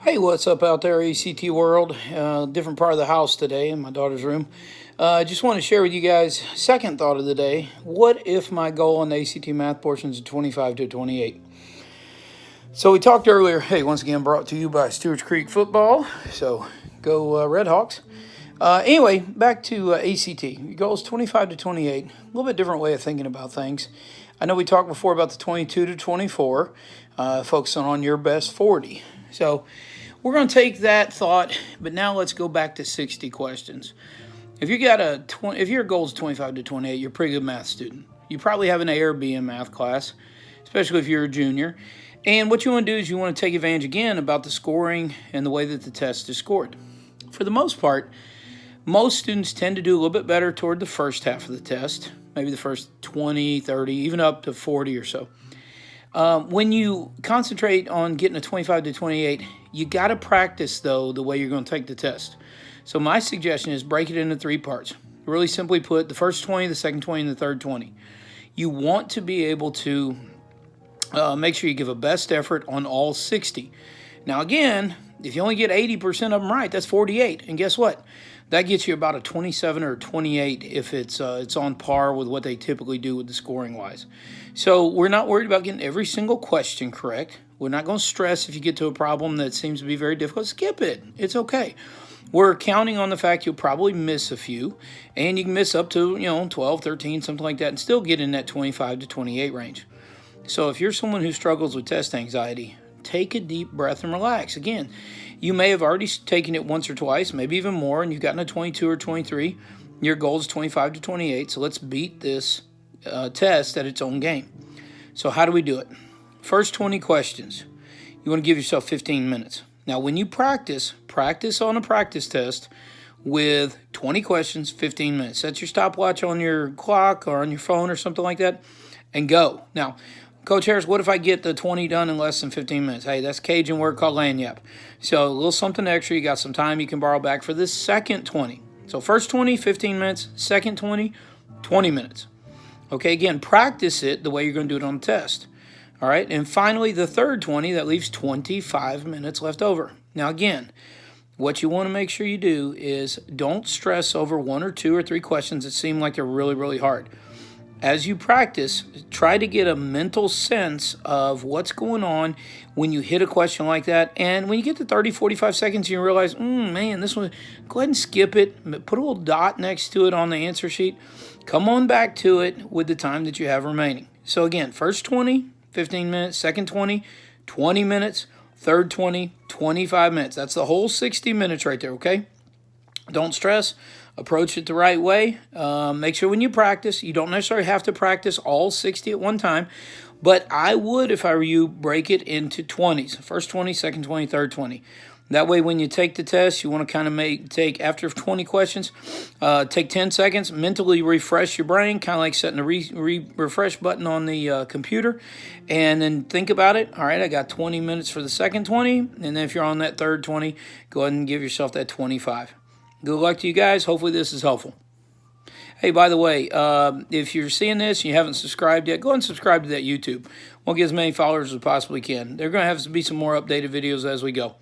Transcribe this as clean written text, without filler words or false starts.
Hey, what's up out there, ACT world? Different part of the house today in my daughter's room. I just want to share with you guys second thought of the day. What if my goal in the ACT math portion is 25 to 28? So we talked earlier, hey, once again brought to you by Stewart's Creek Football. So go Red Hawks. Anyway, back to ACT. Your goal is 25 to 28. A little bit different way of thinking about things. I know we talked before about the 22 to 24, focusing on your best 40. So we're going to take that thought, but now let's go back to 60 questions. If your goal is 25 to 28, you're a pretty good math student. You probably have an A or B in math class, especially if you're a junior. And what you want to do is you want to take advantage again about the scoring and the way that the test is scored. For the most part, most students tend to do a little bit better toward the first half of the test, maybe the first 20, 30, even up to 40 or so. When you concentrate on getting a 25 to 28, you got to practice, though, the way you're going to take the test. So my suggestion is break it into 3 parts. Really simply put, the first 20, the second 20, and the third 20. You want to be able to make sure you give a best effort on all 60. Now, again, if you only get 80% of them right, that's 48. And guess what? That gets you about a 27 or 28 if it's on par with what they typically do with the scoring-wise. So we're not worried about getting every single question correct. We're not going to stress if you get to a problem that seems to be very difficult. Skip it. It's okay. We're counting on the fact you'll probably miss a few, and you can miss up to 12, 13, something like that, and still get in that 25 to 28 range. So if you're someone who struggles with test anxiety, take a deep breath and relax. Again, you may have already taken it once or twice, maybe even more, and you've gotten a 22 or 23. Your goal is 25 to 28, so let's beat this test at its own game. So how do we do it? First 20 questions. You want to give yourself 15 minutes. Now, when you practice on a practice test with 20 questions, 15 minutes. Set your stopwatch on your clock or on your phone or something like that, and go. Now, Coach Harris, what if I get the 20 done in less than 15 minutes? Hey, that's Cajun word called lagniappe. So a little something extra. You got some time you can borrow back for this second 20. So first 20, 15 minutes. Second 20, 20 minutes. Okay, again, practice it the way you're going to do it on the test. All right, and finally, the third 20, that leaves 25 minutes left over. Now, again, what you want to make sure you do is don't stress over 1 or 2 or 3 questions that seem like they're really, really hard. As you practice, try to get a mental sense of what's going on when you hit a question like that. And when you get to 30, 45 seconds, you realize, man, this one, go ahead and skip it. Put a little dot next to it on the answer sheet. Come on back to it with the time that you have remaining. So again, first 20, 15 minutes. Second 20, 20 minutes. Third 20, 25 minutes. That's the whole 60 minutes right there, okay? Don't stress. Approach it the right way. Make sure when you practice, you don't necessarily have to practice all 60 at one time, but I would, if I were you, break it into 20s. First 20, second 20, third 20. That way, when you take the test, you want to kind of take, after 20 questions, take 10 seconds, mentally refresh your brain, kind of like setting a refresh button on the computer, and then think about it. All right, I got 20 minutes for the second 20, and then if you're on that third 20, go ahead and give yourself that 25. Good luck to you guys. Hopefully this is helpful. Hey, by the way, if you're seeing this and you haven't subscribed yet, go ahead and subscribe to that YouTube. We'll get as many followers as we possibly can. There are going to have to be some more updated videos as we go.